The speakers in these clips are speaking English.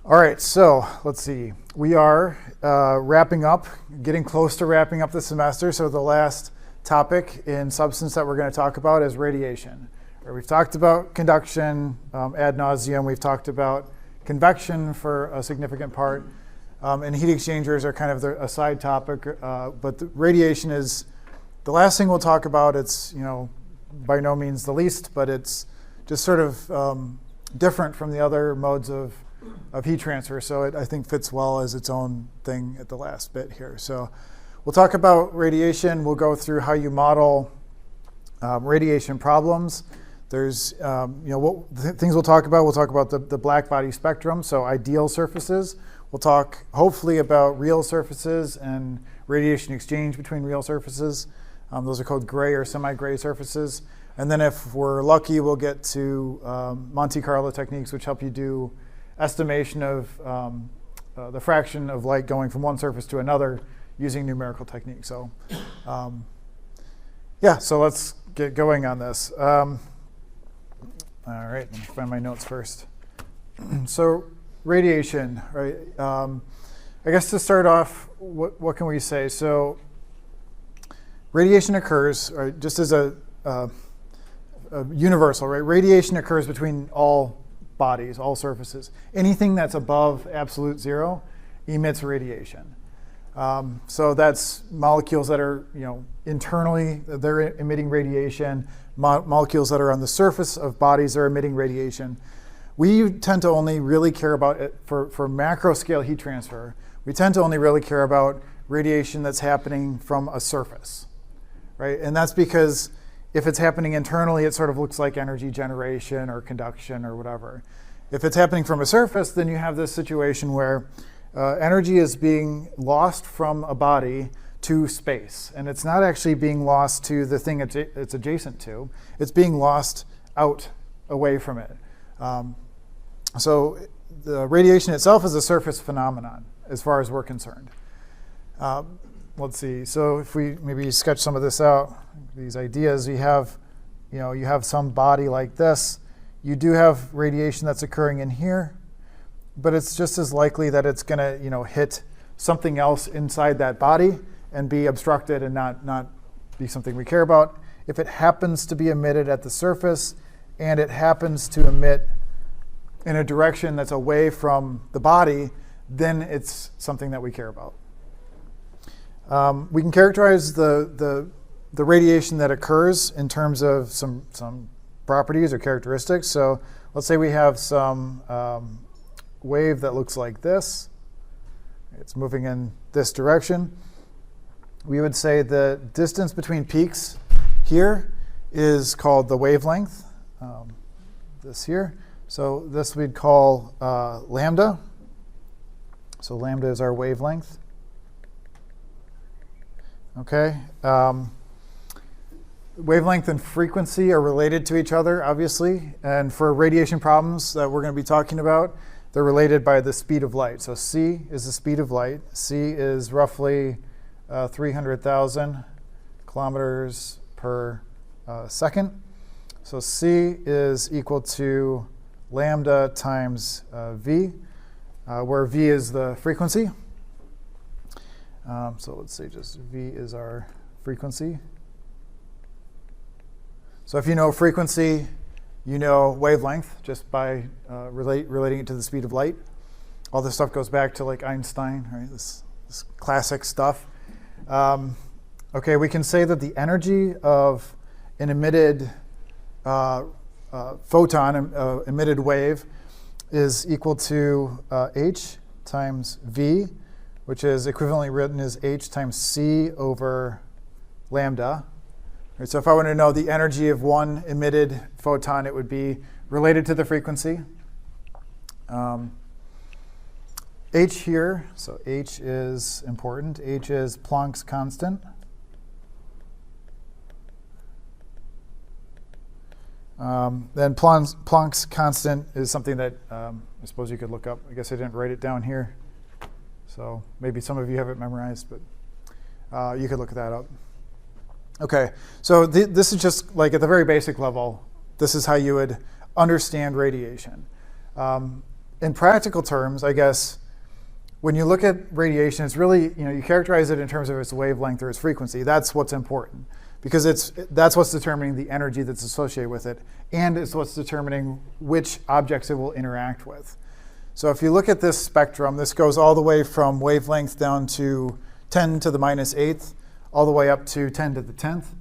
All right, so let's see. We are wrapping up, getting close to wrapping up the semester. So the last topic in substance that we're going to talk about is radiation. We've talked about conduction ad nauseum. We've talked about convection for a significant part. And heat exchangers are kind of a side topic. But the radiation is the last thing we'll talk about. It's, by no means the least, but it's just sort of different from the other modes of heat transfer, so it, I think, fits well as its own thing at the last bit here. So we'll talk about radiation. We'll go through how you model radiation problems. There's, things we'll talk about. We'll talk about the black body spectrum, so ideal surfaces. We'll talk, hopefully, about real surfaces and radiation exchange between real surfaces. Those are called gray or semi-gray surfaces. And then if we're lucky, we'll get to Monte Carlo techniques, which help you do estimation of the fraction of light going from one surface to another using numerical techniques. So so let's get going on this. All right, let me find my notes first. So radiation, right? I guess to start off, what can we say? So radiation occurs, right, just as a universal, right? Radiation occurs between all bodies, all surfaces. Anything that's above absolute zero emits radiation. So that's molecules that are, internally, they're emitting radiation. Molecules that are on the surface of bodies are emitting radiation. We tend to only really care about it for macro scale heat transfer. We tend to only really care about radiation that's happening from a surface, right? And that's because if it's happening internally, it sort of looks like energy generation or conduction or whatever. If it's happening from a surface, then you have this situation where energy is being lost from a body to space. And it's not actually being lost to the thing it's adjacent to. It's being lost out, away from it. So the radiation itself is a surface phenomenon as far as we're concerned. Let's see. So if we maybe sketch some of this out, these ideas, you have some body like this. You do have radiation that's occurring in here, but it's just as likely that it's going to, hit something else inside that body and be obstructed and not be something we care about. If it happens to be emitted at the surface and it happens to emit in a direction that's away from the body, then it's something that we care about. We can characterize the radiation that occurs in terms of some properties or characteristics. So let's say we have some wave that looks like this. It's moving in this direction. We would say the distance between peaks here is called the wavelength, this here. So this we'd call lambda. So lambda is our wavelength. Okay. Wavelength and frequency are related to each other, obviously. And for radiation problems that we're going to be talking about, they're related by the speed of light. So c is the speed of light. C is roughly 300,000 kilometers per second. So c is equal to lambda times v, where v is the frequency. So let's say just v is our frequency. So if you know frequency, you know wavelength just by relating it to the speed of light. All this stuff goes back to like Einstein, right? This classic stuff. Okay, we can say that the energy of an emitted photon, emitted wave, is equal to h times v, which is equivalently written as h times c over lambda. Right, so if I want to know the energy of one emitted photon, it would be related to the frequency. H here, so h is important. H is Planck's constant. Then Planck's constant is something that I suppose you could look up. I guess I didn't write it down here. So maybe some of you have it memorized, but you could look that up. Okay, so this is just like at the very basic level, this is how you would understand radiation. in practical terms, I guess, when you look at radiation, it's really, you characterize it in terms of its wavelength or its frequency. That's what's important, because that's what's determining the energy that's associated with it, and it's what's determining which objects it will interact with. So if you look at this spectrum, this goes all the way from wavelength down to 10 to the -8th, all the way up to 10 to the 10th.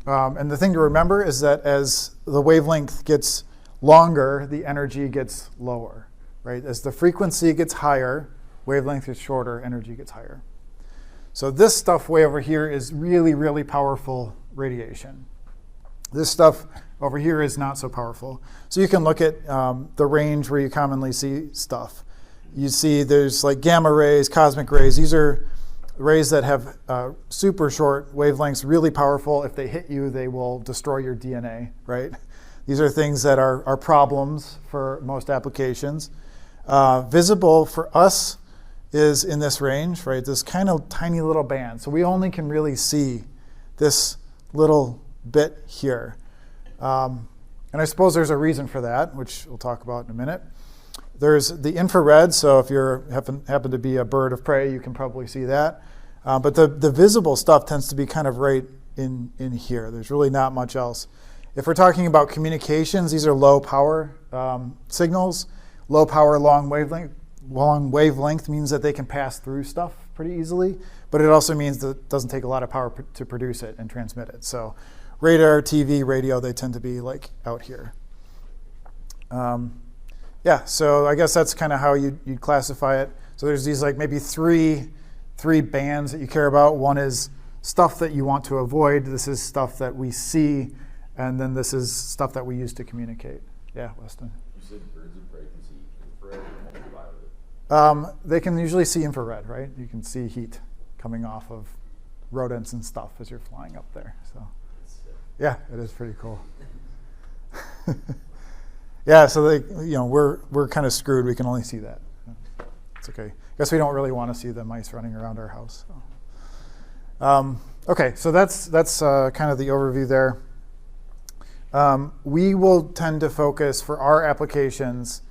And the thing to remember is that as the wavelength gets longer, the energy gets lower, right? As the frequency gets higher, wavelength gets shorter, energy gets higher. So this stuff way over here is really, really powerful radiation. This stuff over here is not so powerful. So you can look at the range where you commonly see stuff. You see there's like gamma rays, cosmic rays. These are rays that have super short wavelengths, really powerful. If they hit you, they will destroy your DNA, right? These are things that are problems for most applications. Visible for us is in this range, right? This kind of tiny little band. So we only can really see this little bit here. And I suppose there's a reason for that, which we'll talk about in a minute. There's the infrared, so if you happen to be a bird of prey, you can probably see that. But the visible stuff tends to be kind of right in here. There's really not much else. If we're talking about communications, these are low power signals. Low power, long wavelength means that they can pass through stuff pretty easily, but it also means that it doesn't take a lot of power to produce it and transmit it. So radar, TV, radio, they tend to be like out here. Yeah, so I guess that's kind of how you'd classify it. So there's these like maybe three bands that you care about. One is stuff that you want to avoid. This is stuff that we see, and then this is stuff that we use to communicate. Yeah, Weston? You said birds of prey can see infrared and ultraviolet. They can usually see infrared, right? You can see heat coming off of rodents and stuff as you're flying up there. So, yeah, it is pretty cool. Yeah, so we're kind of screwed. We can only see that. It's okay. I guess we don't really want to see the mice running around our house. So. Okay, so that's kind of the overview there. We will tend to focus for our applications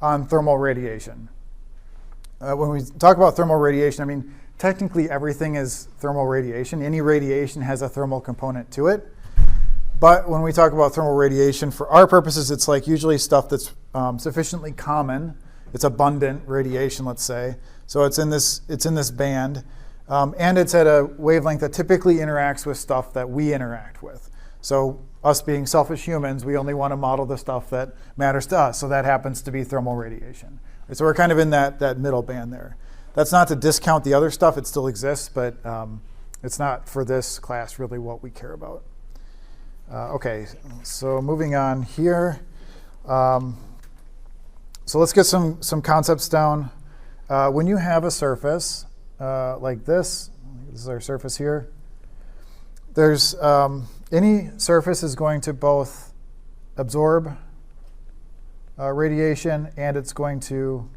on thermal radiation. When we talk about thermal radiation, I mean, technically everything is thermal radiation. Any radiation has a thermal component to it. But when we talk about thermal radiation, for our purposes, it's like usually stuff that's sufficiently common. It's abundant radiation, let's say. So it's in this band. And it's at a wavelength that typically interacts with stuff that we interact with. So us being selfish humans, we only want to model the stuff that matters to us. So that happens to be thermal radiation. So we're kind of in that middle band there. That's not to discount the other stuff. It still exists, but it's not for this class really what we care about. Okay, so moving on here. So let's get some concepts down. When you have a surface like this is our surface here. There's any surface is going to both absorb radiation and it's going to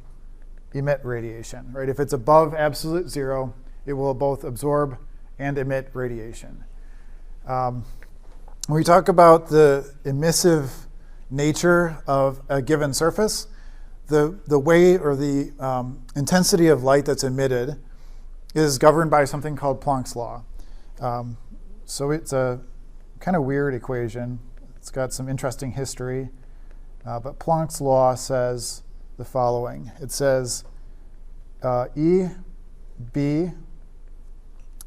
emit radiation, right? If it's above absolute zero, it will both absorb and emit radiation. When we talk about the emissive nature of a given surface, the way or the intensity of light that's emitted is governed by something called Planck's law. So it's a kind of weird equation. It's got some interesting history. But Planck's law says the following. It says E B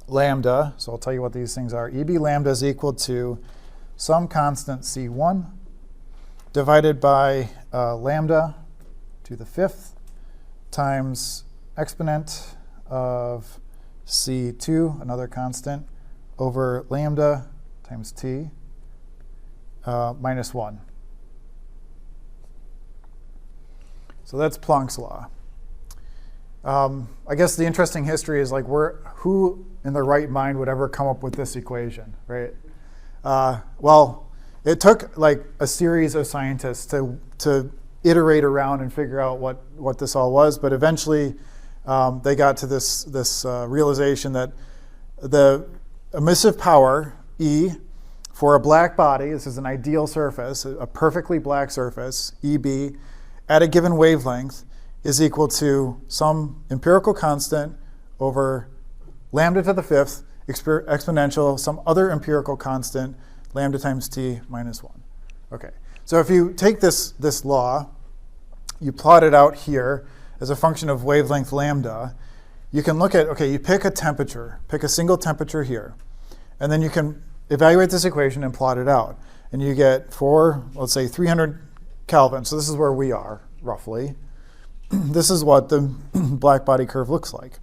lambda, so I'll tell you what these things are. E B lambda is equal to some constant C1 divided by lambda to the 5th times exponent of C2, another constant, over lambda times T minus 1. So that's Planck's law. I guess the interesting history is like who in their right mind would ever come up with this equation, right? Well, it took like a series of scientists to iterate around and figure out what this all was, but eventually they got to this realization that the emissive power, E, for a black body, this is an ideal surface, a perfectly black surface, EB, at a given wavelength is equal to some empirical constant over lambda to the fifth exponential some other empirical constant, lambda times t minus 1. Okay, so if you take this law, you plot it out here as a function of wavelength lambda, you can look at, okay, you pick a temperature, pick a single temperature here, and then you can evaluate this equation and plot it out. And you get for, let's say, 300 Kelvin, so this is where we are, roughly. This is what the black body curve looks like.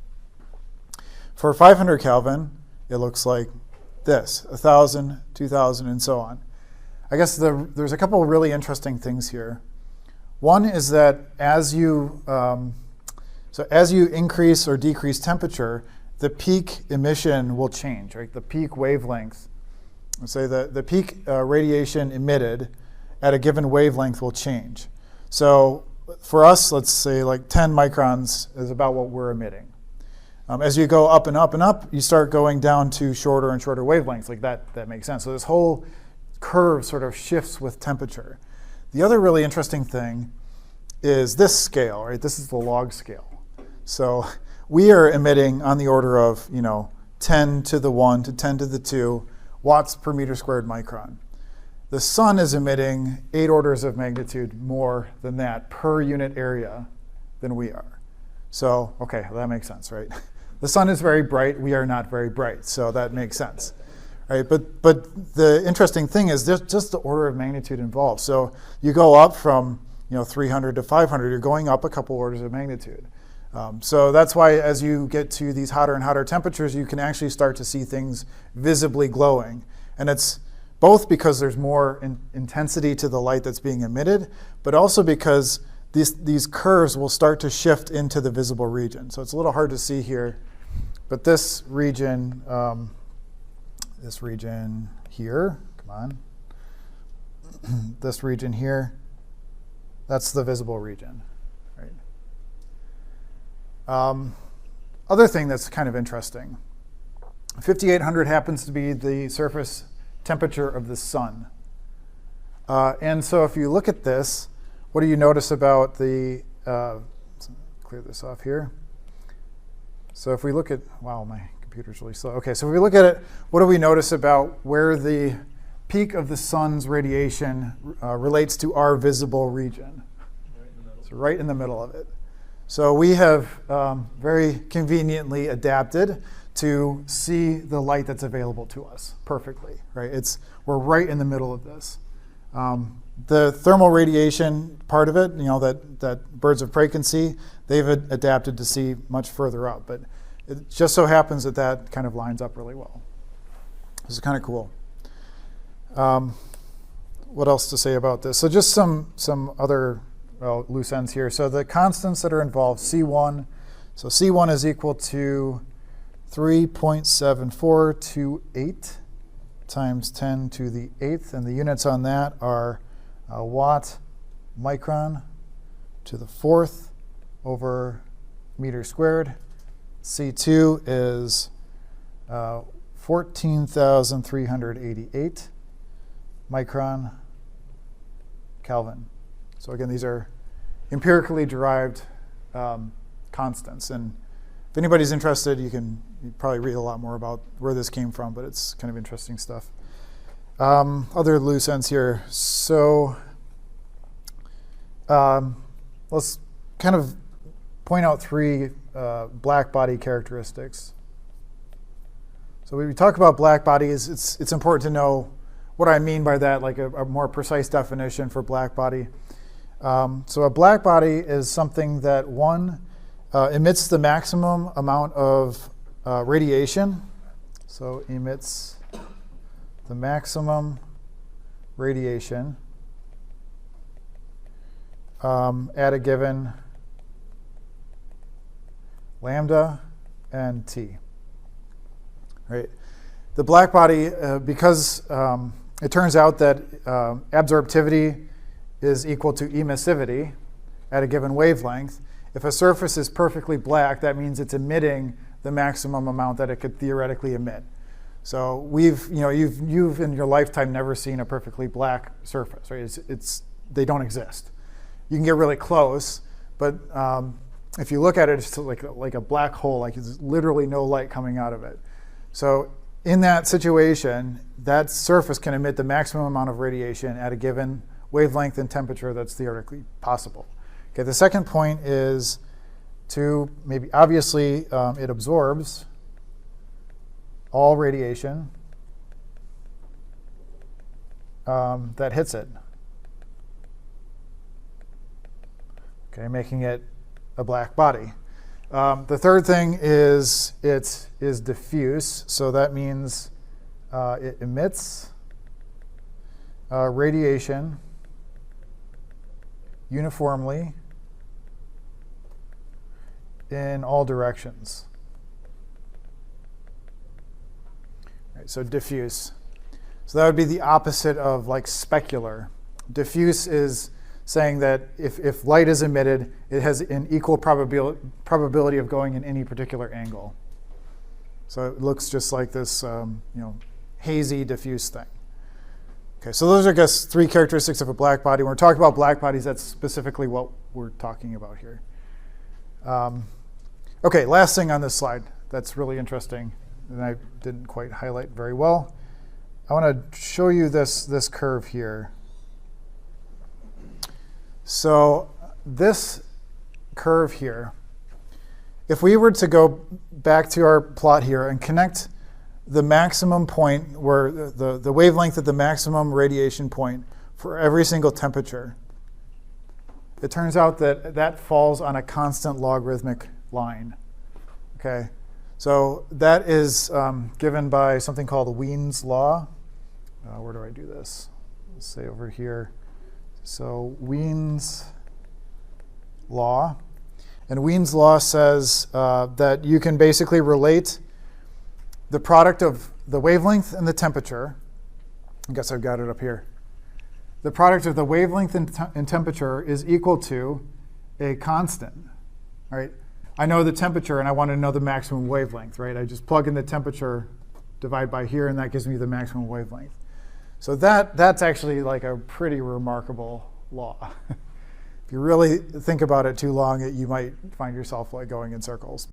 For 500 Kelvin, it looks like this, 1,000, 2,000, and so on. I guess there's a couple of really interesting things here. One is that as you increase or decrease temperature, the peak emission will change, right? The peak wavelength, let's say the peak radiation emitted at a given wavelength will change. So for us, let's say like 10 microns is about what we're emitting. As you go up and up and up, you start going down to shorter and shorter wavelengths. Like that makes sense. So this whole curve sort of shifts with temperature. The other really interesting thing is this scale, right? This is the log scale. So we are emitting on the order of 10 to the 1 to 10 to the 2 watts per meter squared micron. The sun is emitting 8 orders of magnitude more than that per unit area than we are. So, okay, well, that makes sense, right? The sun is very bright. We are not very bright, so that makes sense, right? But the interesting thing is just the order of magnitude involved. So you go up from 300 to 500. You're going up a couple orders of magnitude. So that's why as you get to these hotter and hotter temperatures, you can actually start to see things visibly glowing. And it's both because there's more intensity to the light that's being emitted, but also because these curves will start to shift into the visible region. So it's a little hard to see here, but this region here, come on, this region here, that's the visible region, right? Other thing that's kind of interesting, 5800 happens to be the surface temperature of the sun. And so if you look at this, what do you notice about the, clear this off here. So if we look at, wow, my computer's really slow. Okay, so if we look at it, what do we notice about where the peak of the sun's radiation relates to our visible region? So right in the middle of it. So we have very conveniently adapted to see the light that's available to us perfectly, right? We're right in the middle of this. The thermal radiation part of it, that birds of prey can see, they've adapted to see much further up. But it just so happens that kind of lines up really well. This is kind of cool. What else to say about this? So just some other loose ends here. So the constants that are involved, C1. So C1 is equal to 3.7428 times 10 to the 8th. And the units on that are watt micron to the 4th over meter squared. C2 is 14,388 micron Kelvin. So again, these are empirically derived constants. And if anybody's interested, you probably read a lot more about where this came from, but it's kind of interesting stuff. Other loose ends here. So let's kind of point out 3 black body characteristics. So when we talk about black bodies, it's important to know what I mean by that, like a more precise definition for black body. So a black body is something that, one, emits the maximum amount of radiation. So emits the maximum radiation at a given lambda and t. Right? The black body, because it turns out that absorptivity is equal to emissivity at a given wavelength. If a surface is perfectly black, that means it's emitting the maximum amount that it could theoretically emit. So you've in your lifetime never seen a perfectly black surface, right? They don't exist. you can get really close, but if you look at it, it's like a black hole, like there's literally no light coming out of it. So in that situation, that surface can emit the maximum amount of radiation at a given wavelength and temperature that's theoretically possible. Okay, the second point is maybe obviously it absorbs all radiation that hits it. Okay, making it a black body. The third thing is it is diffuse, so that means it emits radiation uniformly in all directions. Right, so diffuse. So that would be the opposite of like specular. Diffuse is saying that if light is emitted, it has an equal probability of going in any particular angle. So it looks just like this hazy, diffuse thing. Okay, so those are, I guess, 3 characteristics of a black body. When we're talking about black bodies, that's specifically what we're talking about here. Okay, last thing on this slide that's really interesting, and I didn't quite highlight very well. I want to show you this curve here. So this curve here, if we were to go back to our plot here and connect the maximum point, where the wavelength at the maximum radiation point for every single temperature, it turns out that that falls on a constant logarithmic line. Okay, so that is given by something called Wien's law. Where do I do this? Let's say over here. So Wien's law. And Wien's law says that you can basically relate the product of the wavelength and the temperature. I guess I've got it up here. The product of the wavelength and temperature is equal to a constant. All right. I know the temperature and I want to know the maximum wavelength, right? I just plug in the temperature, divide by here, and that gives me the maximum wavelength. So that's actually like a pretty remarkable law. If you really think about it too long, you might find yourself like going in circles.